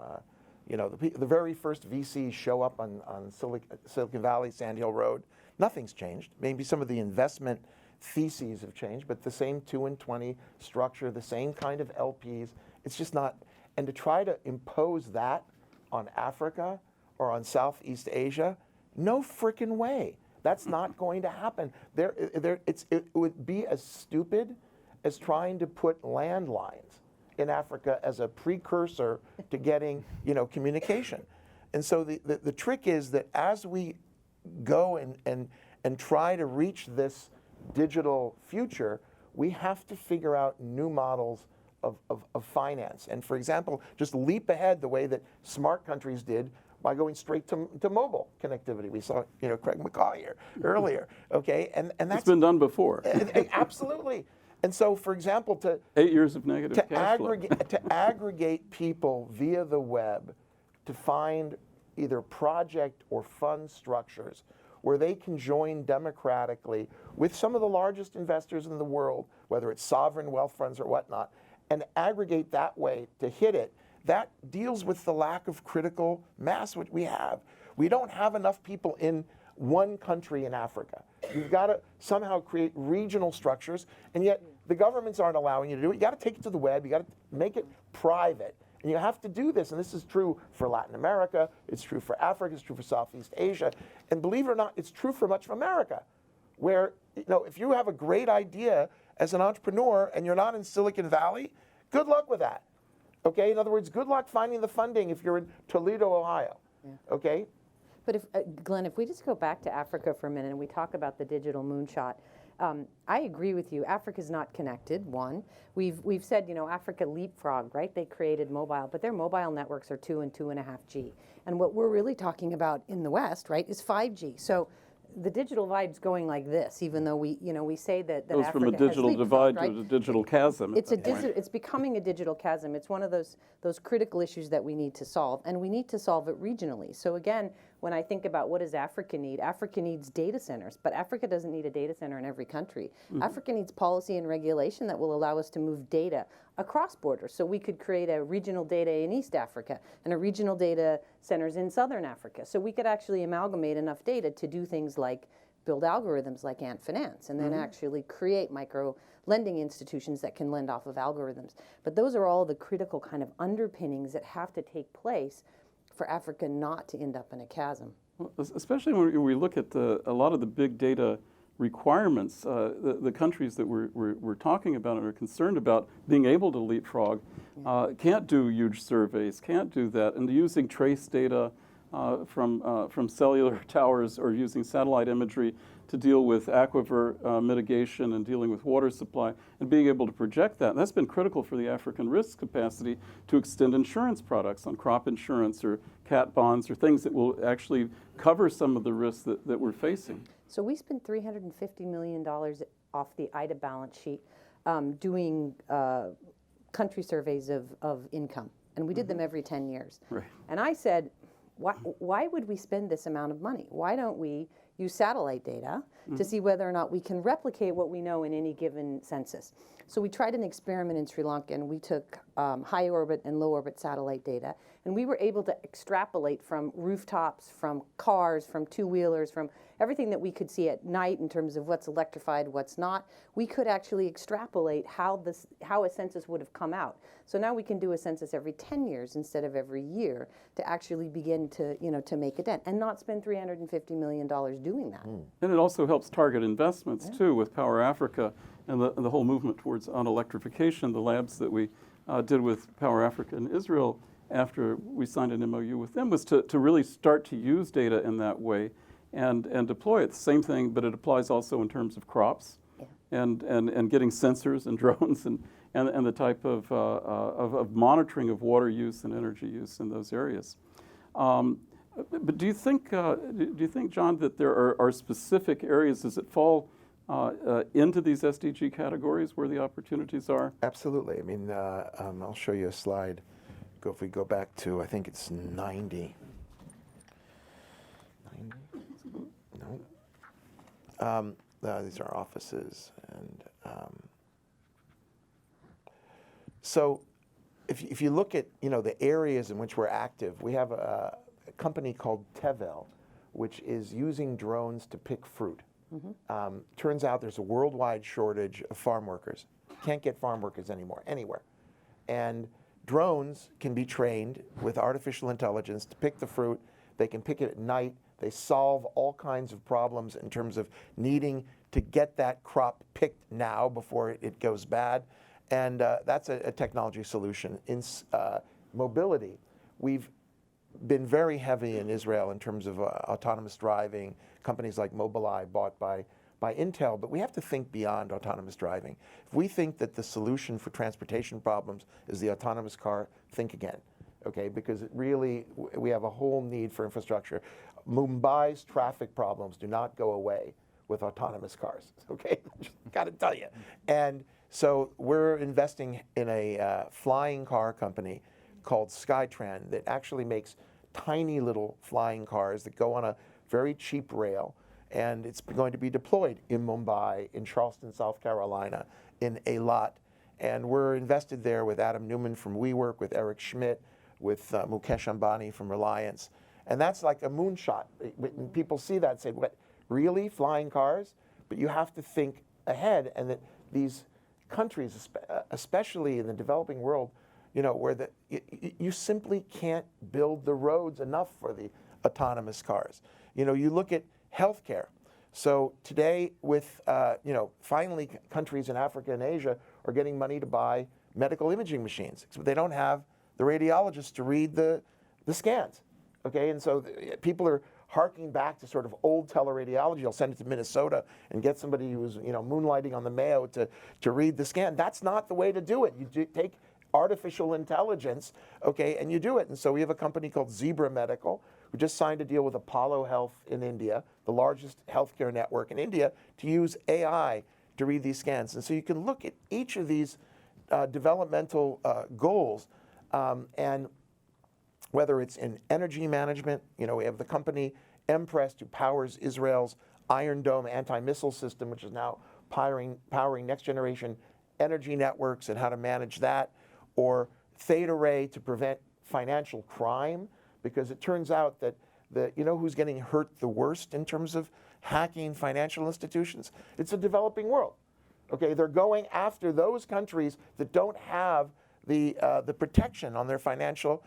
you know, the very first VCs show up on Silicon Valley, Sand Hill Road, nothing's changed. Maybe some of the investment theses have changed, but the same 2 and 20 structure, the same kind of LPs, it's just not, and to try to impose that on Africa or on Southeast Asia, no frickin' way. That's not going to happen. It would be as stupid as trying to put landlines in Africa as a precursor to getting, you know, communication. And so the trick is that as we go and try to reach this digital future, we have to figure out new models of finance. And for example, just leap ahead the way that smart countries did by going straight to mobile connectivity. We saw, you know, Craig McCaw here earlier, okay? And that's it's been done before. Absolutely. And so, for example, 8 years of negative cash flow. To aggregate people via the web to find either project or fund structures where they can join democratically with some of the largest investors in the world, whether it's sovereign wealth funds or whatnot, and aggregate that way to hit it, that deals with the lack of critical mass which we have. We don't have enough people in one country in Africa. You've got to somehow create regional structures, and yet the governments aren't allowing you to do it. You got to take it to the web, you got to make it private. And you have to do this, and this is true for Latin America, it's true for Africa, it's true for Southeast Asia, and believe it or not, it's true for much of America, where, you know, if you have a great idea as an entrepreneur and you're not in Silicon Valley, good luck with that. Okay, in other words, good luck finding the funding if you're in Toledo, Ohio. Okay? But if, Glenn, if we just go back to Africa for a minute and we talk about the digital moonshot, I agree with you. Africa's not connected, one. We've said, you know, Africa leapfrogged, right? They created mobile, but their mobile networks are 2 and 2.5G. And what we're really talking about in the West, right, is 5G. So the digital divide's going like this, even though we say that Goes Africa from a digital divide right? to a digital chasm. It's becoming a digital chasm. It's one of those critical issues that we need to solve, and we need to solve it regionally. So again, when I think about what does Africa need, Africa needs data centers, but Africa doesn't need a data center in every country. Africa needs policy and regulation that will allow us to move data across borders. So we could create a regional data in East Africa and a regional data centers in Southern Africa. So we could actually amalgamate enough data to do things like build algorithms like Ant Finance and then actually create micro lending institutions that can lend off of algorithms. But those are all the critical kind of underpinnings that have to take place for Africa not to end up in a chasm. Well, especially when we look at a lot of the big data requirements, the countries that we're talking about and are concerned about being able to leapfrog can't do huge surveys, can't do that, and using trace data from cellular towers or using satellite imagery to deal with aquifer mitigation and dealing with water supply and being able to project that. And that's been critical for the African risk capacity to extend insurance products on crop insurance or cat bonds or things that will actually cover some of the risks that we're facing. So we spent $350 million off the IDA balance sheet doing country surveys of income. And we did them every 10 years. Right. And I said, why would we spend this amount of money? Why don't we use satellite data to see whether or not we can replicate what we know in any given census? So we tried an experiment in Sri Lanka, and we took high orbit and low orbit satellite data, and we were able to extrapolate from rooftops, from cars, from two-wheelers, from everything that we could see at night in terms of what's electrified, what's not. We could actually extrapolate how a census would have come out. So now we can do a census every 10 years instead of every year to actually begin to, to make a dent and not spend $350 million doing that. And it also helps target investments too with Power Africa and the whole movement towards on electrification, the labs that we did with Power Africa and Israel after we signed an MOU with them was to really start to use data in that way and deploy it. The same thing, but it applies also in terms of crops and getting sensors and drones and the type of monitoring of water use and energy use in those areas. But do you think, John, that there are specific areas? Does it fall into these SDG categories where the opportunities are? Absolutely. I mean, I'll show you a slide. If we go back to, I think it's 90. 90? No. These are offices. And so if you look at, the areas in which we're active, we have a company called Tevel, which is using drones to pick fruit. Turns out there's a worldwide shortage of farm workers. Can't get farm workers anymore, anywhere. And drones can be trained with artificial intelligence to pick the fruit. They can pick it at night. They solve all kinds of problems in terms of needing to get that crop picked now before it goes bad. And that's a technology solution. In mobility, we've been very heavy in Israel in terms of autonomous driving, companies like Mobileye bought by Intel, but we have to think beyond autonomous driving. If we think that the solution for transportation problems is the autonomous car, think again, okay? Because we have a whole need for infrastructure. Mumbai's traffic problems do not go away with autonomous cars, okay? Just gotta tell you. And so we're investing in a flying car company called Skytran that actually makes tiny little flying cars that go on a very cheap rail, and it's going to be deployed in Mumbai, in Charleston, South Carolina, in Eilat, and we're invested there with Adam Newman from WeWork, with Eric Schmidt, with Mukesh Ambani from Reliance, and that's like a moonshot. When people see that and say, what, really, flying cars? But you have to think ahead, and that these countries, especially in the developing world, where you simply can't build the roads enough for the autonomous cars. You look at healthcare. So today, with finally countries in Africa and Asia are getting money to buy medical imaging machines. But they don't have the radiologists to read the scans. Okay, and so people are harking back to sort of old teleradiology. They'll send it to Minnesota and get somebody who's moonlighting on the Mayo to read the scan. That's not the way to do it. You take artificial intelligence, okay, and you do it. And so we have a company called Zebra Medical, who just signed a deal with Apollo Health in India, the largest healthcare network in India, to use AI to read these scans. And so you can look at each of these developmental goals, and whether it's in energy management, we have the company Empress, who powers Israel's Iron Dome anti-missile system, which is now powering next generation energy networks and how to manage that, or Theta Ray to prevent financial crime, because it turns out that who's getting hurt the worst in terms of hacking financial institutions? It's the developing world. Okay, they're going after those countries that don't have the protection on their financial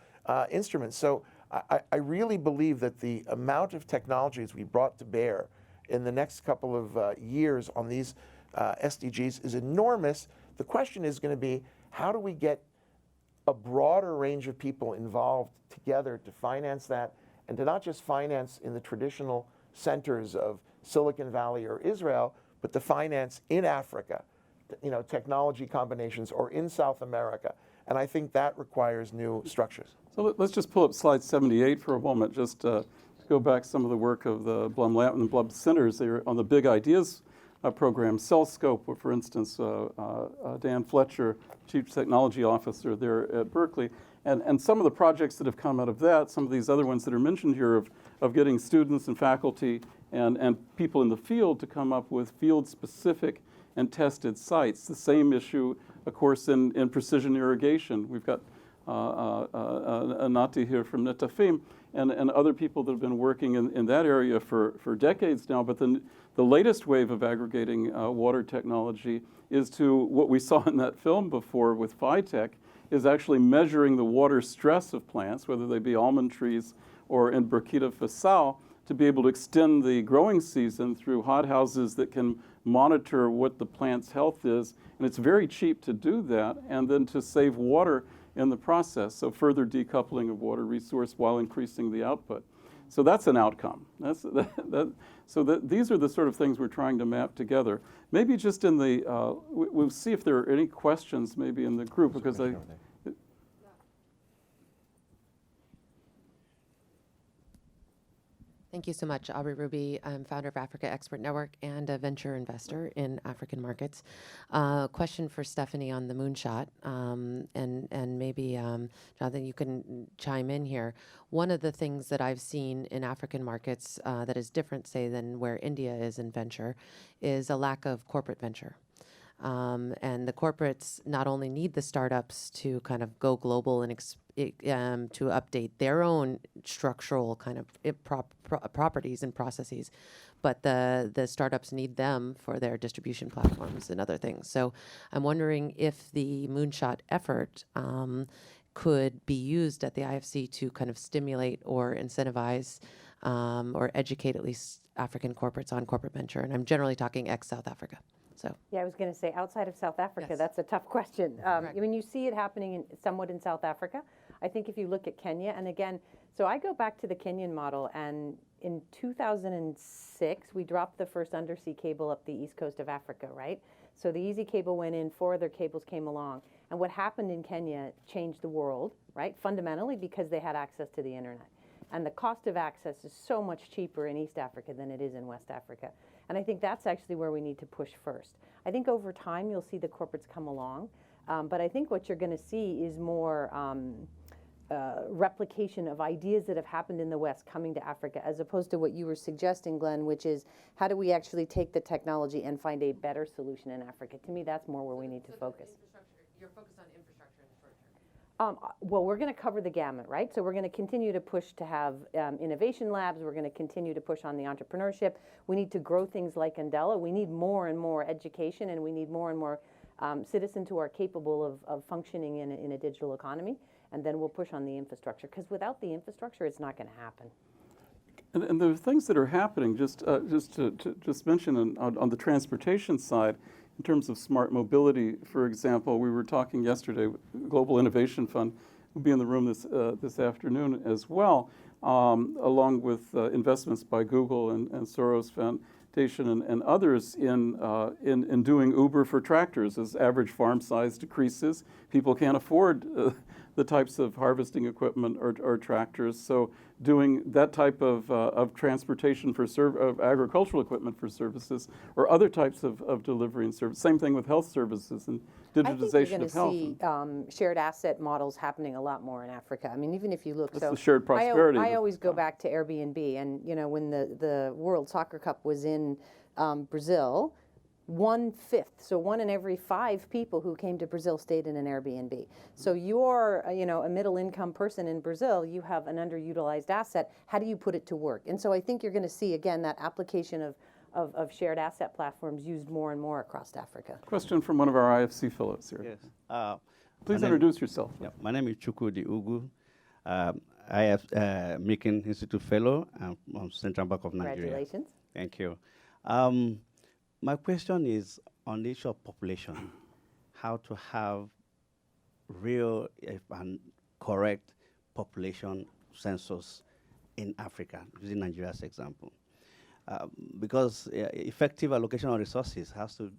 instruments. So I really believe that the amount of technologies we brought to bear in the next couple of years on these SDGs is enormous. The question is going to be, how do we get a broader range of people involved together to finance that, and to not just finance in the traditional centers of Silicon Valley or Israel, but to finance in Africa, technology combinations, or in South America. And I think that requires new structures. So let's just pull up slide 78 for a moment, just to go back some of the work of the Blum Lab and Blum Centers there on the Big Ideas program. CellScope, for instance, Dan Fletcher, Chief Technology Officer there at Berkeley, and some of the projects that have come out of that, some of these other ones that are mentioned here of getting students and faculty and people in the field to come up with field-specific and tested sites. The same issue, of course, in precision irrigation. We've got Anati here from Netafim and other people that have been working in that area for decades now. But the latest wave of aggregating water technology is to what we saw in that film before with Phytech, is actually measuring the water stress of plants, whether they be almond trees or in Burkina Faso, to be able to extend the growing season through hothouses that can monitor what the plant's health is. And it's very cheap to do that, and then to save water in the process. So further decoupling of water resource while increasing the output. So that's an outcome. These are the sort of things we're trying to map together. Maybe just in the, we'll see if there are any questions maybe in the group, because Thank you so much. Aubrey Ruby. I'm founder of Africa Expert Network and a venture investor in African markets. Question for Stephanie on the Moonshot, and maybe, Jonathan, you can chime in here. One of the things that I've seen in African markets that is different, say, than where India is in venture, is a lack of corporate venture. And the corporates not only need the startups to kind of go global and to update their own structural kind of properties and processes, but the startups need them for their distribution platforms and other things. So I'm wondering if the Moonshot effort could be used at the IFC to kind of stimulate or incentivize or educate at least African corporates on corporate venture. And I'm generally talking ex-South Africa. So. Yeah, I was going to say, outside of South Africa, Yes. That's a tough question. I mean, you see it happening somewhat in South Africa. I think if you look at Kenya, and again, so I go back to the Kenyan model, and in 2006, we dropped the first undersea cable up the east coast of Africa, right? So the easy cable went in, 4 other cables came along. And what happened in Kenya changed the world, right? Fundamentally because they had access to the internet. And the cost of access is so much cheaper in East Africa than it is in West Africa. And I think that's actually where we need to push first. I think over time you'll see the corporates come along, but I think what you're going to see is more replication of ideas that have happened in the West coming to Africa, as opposed to what you were suggesting, Glenn, which is how do we actually take the technology and find a better solution in Africa? To me, that's more where we need to focus. You're focused on infrastructure in the short term. Well, we're going to cover the gamut, right? So we're going to continue to push to have innovation labs. We're going to continue to push on the entrepreneurship. We need to grow things like Andela. We need more and more education, and we need more and more citizens who are capable of functioning in a digital economy. And then we'll push on the infrastructure, because without the infrastructure, it's not going to happen. And there are things that are happening, just to mention on the transportation side, in terms of smart mobility, for example. We were talking yesterday, Global Innovation Fund will be in the room this afternoon as well, along with investments by Google and Soros Foundation and others in doing Uber for tractors. As average farm size decreases, people can't afford the types of harvesting equipment or tractors. So doing that type of transportation of agricultural equipment for services, or other types of delivery and service. Same thing with health services and digitization of health. I think you're going to see shared asset models happening a lot more in Africa. I mean, even if you look, That's the shared prosperity. I always go back to Airbnb, and you know, when the World Soccer Cup was in Brazil, 1/5, so 1 in every 5 people who came to Brazil stayed in an Airbnb. So you're, a middle-income person in Brazil, you have an underutilized asset. How do you put it to work? And so I think you're going to see, again, that application of shared asset platforms used more and more across Africa. Question from one of our IFC fellows here. Yes. Please introduce yourself. Yeah, my name is Chukwudi Ugu. I am Milken Institute Fellow from Central Bank of Nigeria. Congratulations. Thank you. My question is on the issue of population, how to have real and correct population census in Africa, using Nigeria as an example. Because effective allocation of resources has to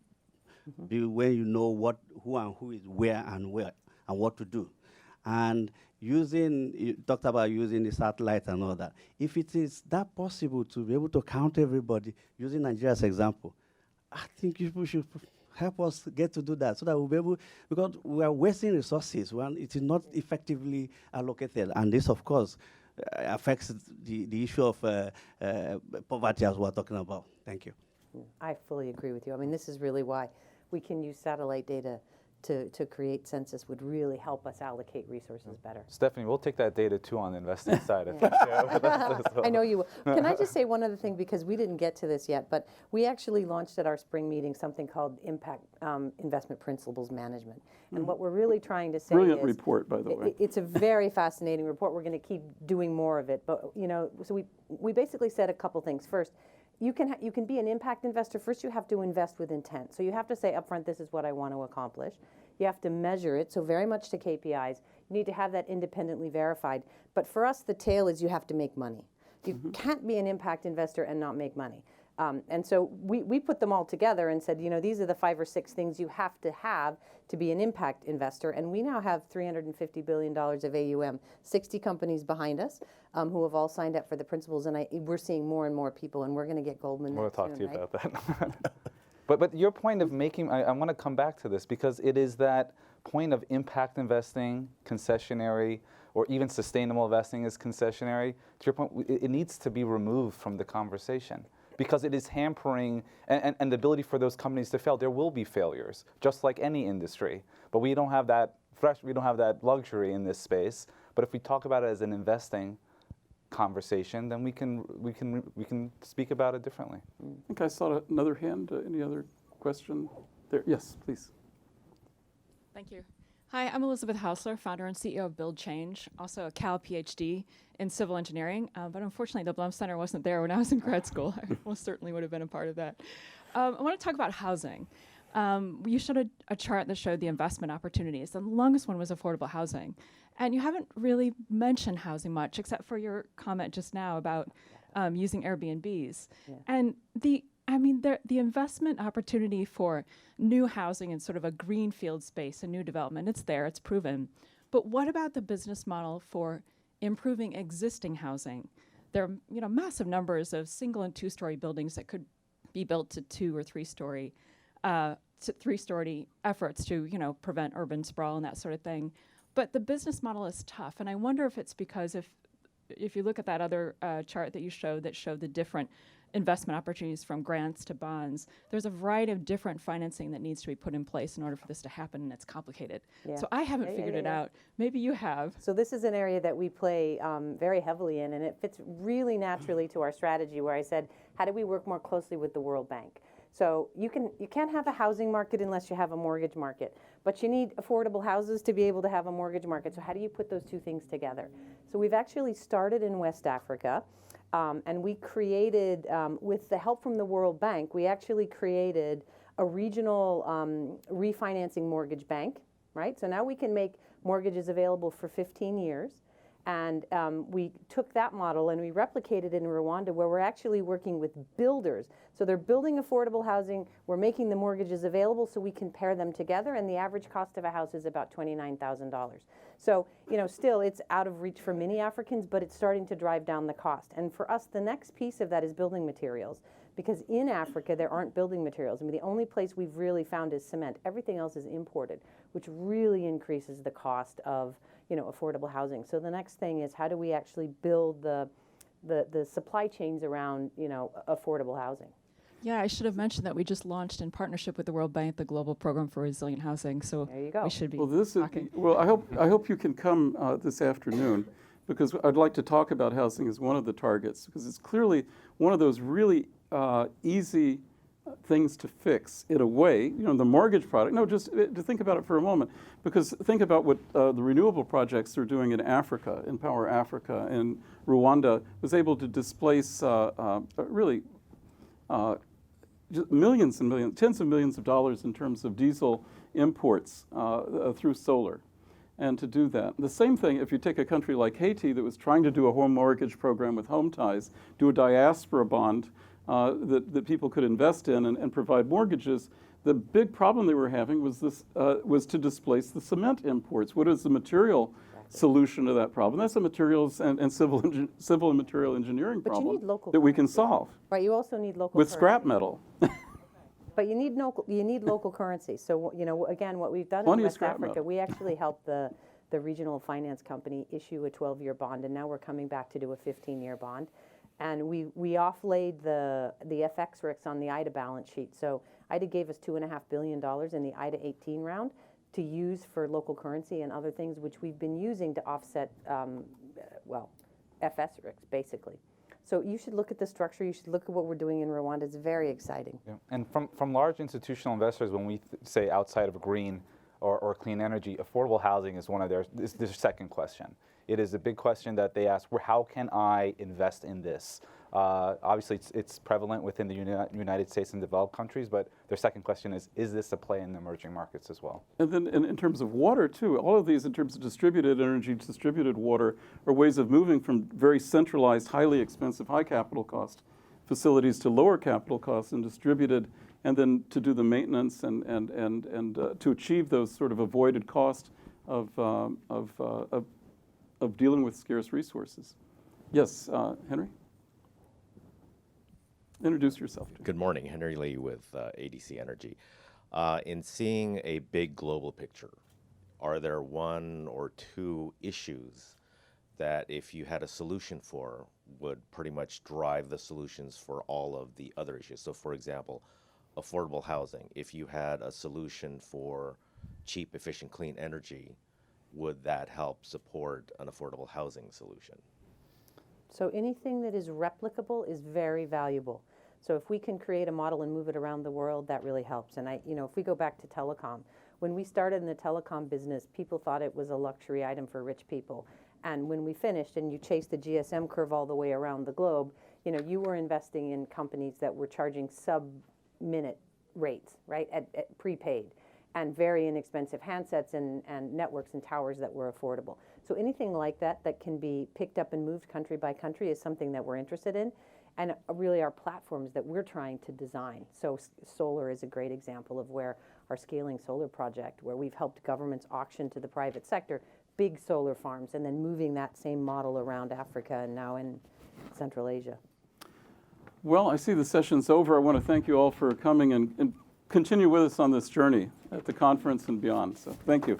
be when you know who is where and what to do. And you talked about using the satellite and all that. If it is that possible to be able to count everybody using Nigeria as an example, I think people should help us get to do that, so that we'll be able, because we are wasting resources when it is not effectively allocated. And this, of course, affects the issue of poverty as we're talking about. Thank you. I fully agree with you. I mean, this is really why we can use satellite data to create census would really help us allocate resources better. Stephanie, we'll take that data too on the investing side. If you share with us as well. I know you will. Can I just say one other thing, because we didn't get to this yet, but we actually launched at our spring meeting something called Impact Investment Principles Management. And what we're really trying to say Brilliant is, report, by the way. It's a very fascinating report. We're going to keep doing more of it. But, you know, so we basically said a couple things. First, you can be an impact investor. First, you have to invest with intent. So you have to say upfront, this is what I want to accomplish. You have to measure it, so very much to KPIs. You need to have that independently verified. But for us, the tail is you have to make money. You can't be an impact investor and not make money. And so we put them all together and said, you know, these are the 5 or 6 things you have to be an impact investor. And we now have $350 billion of AUM, 60 companies behind us who have all signed up for the principles. And we're seeing more and more people, and we're going to get Goldman We'll next talk soon, to you right? about that. But your point of making, I want to come back to this, because it is that point of impact investing, concessionary, or even sustainable investing is concessionary. To your point, it needs to be removed from the conversation, because it is hampering and the ability for those companies to fail. There will be failures, just like any industry. But we don't have that luxury in this space. But if we talk about it as an investing conversation, then we can speak about it differently. I think I saw another hand. Any other question? There, yes, please. Thank you. Hi, I'm Elizabeth Hausler, founder and CEO of Build Change, also a Cal PhD in civil engineering, but unfortunately the Blum Center wasn't there when I was in grad school. I most certainly would have been a part of that. I want to talk about housing. You showed a chart that showed the investment opportunities. The longest one was affordable housing. And you haven't really mentioned housing much, except for your comment just now about using Airbnbs. Yeah. And the investment opportunity for new housing in sort of a greenfield space, a new development, it's there, it's proven. But what about the business model for improving existing housing? There are massive numbers of single and 2-story buildings that could be built to 2 or 3-story, 3-story efforts to prevent urban sprawl and that sort of thing. But the business model is tough, and I wonder if it's because if you look at that other chart that you showed that showed the different investment opportunities from grants to bonds, there's a variety of different financing that needs to be put in place in order for this to happen, and it's complicated. Yeah. So I haven't figured it out. Maybe you have. So this is an area that we play very heavily in, and it fits really naturally to our strategy, where I said, how do we work more closely with the World Bank? So you can't have a housing market unless you have a mortgage market, but you need affordable houses to be able to have a mortgage market. So how do you put those two things together? So we've actually started in West Africa, and we created, with the help from the World Bank, we actually created a regional refinancing mortgage bank, right? So now we can make mortgages available for 15 years. And we took that model and we replicated it in Rwanda, where we're actually working with builders. So they're building affordable housing. We're making the mortgages available so we can pair them together. And the average cost of a house is about $29,000. So, still it's out of reach for many Africans, but it's starting to drive down the cost. And for us, the next piece of that is building materials. Because in Africa, there aren't building materials. I mean, the only place we've really found is cement. Everything else is imported, which really increases the cost of affordable housing. So the next thing is, how do we actually build the supply chains around affordable housing? Yeah, I should have mentioned that we just launched in partnership with the World Bank the Global Program for Resilient Housing. So there you go. We should be talking. Well, I hope you can come this afternoon, because I'd like to talk about housing as one of the targets, because it's clearly one of those really easy things to fix in a way. The mortgage product. No, just to think about it for a moment, because think about what the renewable projects they're doing in Africa, Empower Africa, and Rwanda was able to displace really just millions and millions, tens of millions of dollars in terms of diesel imports through solar. And to do that. The same thing if you take a country like Haiti that was trying to do a home mortgage program with Home Ties, do a diaspora bond that people could invest in and provide mortgages. The big problem they were having was was to displace the cement imports. What is the material solution to that problem? That's a materials and civil and material engineering problem that we can solve. Right. You also need local with scrap metal. But you need local currency. So again, what we've done in West Africa, we actually helped the regional finance company issue a 12-year bond, and now we're coming back to do a 15-year bond. And we offlaid the FX risks on the IDA balance sheet. So IDA gave us $2.5 billion in the IDA 18 round to use for local currency and other things, which we've been using to offset, FS risks, basically. So you should look at the structure. You should look at what we're doing in Rwanda. It's very exciting. Yeah. And from large institutional investors, when we say outside of green or clean energy, affordable housing is one of their second question. It is a big question that they ask, how can I invest in this? Obviously, it's prevalent within the United States and developed countries, but their second question is this a play in the emerging markets as well? And then in terms of water, too, all of these in terms of distributed energy, distributed water, are ways of moving from very centralized, highly expensive, high capital cost facilities to lower capital costs and distributed, and then to do the maintenance and to achieve those sort of avoided cost of dealing with scarce resources. Yes, Henry? Introduce yourself. Good morning, Henry Lee with ADC Energy. In seeing a big global picture, are there one or two issues that if you had a solution for would pretty much drive the solutions for all of the other issues? So for example, affordable housing, if you had a solution for cheap, efficient, clean energy, would that help support an affordable housing solution? So anything that is replicable is very valuable. So if we can create a model and move it around the world, that really helps. And if we go back to telecom, when we started in the telecom business, people thought it was a luxury item for rich people. And when we finished and you chased the GSM curve all the way around the globe, you were investing in companies that were charging sub-minute rates, right, at prepaid, and very inexpensive handsets and networks and towers that were affordable. So anything like that that can be picked up and moved country by country is something that we're interested in, and really our platforms that we're trying to design. So solar is a great example of where our Scaling Solar project, where we've helped governments auction to the private sector big solar farms and then moving that same model around Africa and now in Central Asia. Well, I see the session's over. I want to thank you all for coming and continue with us on this journey at the conference and beyond. So thank you.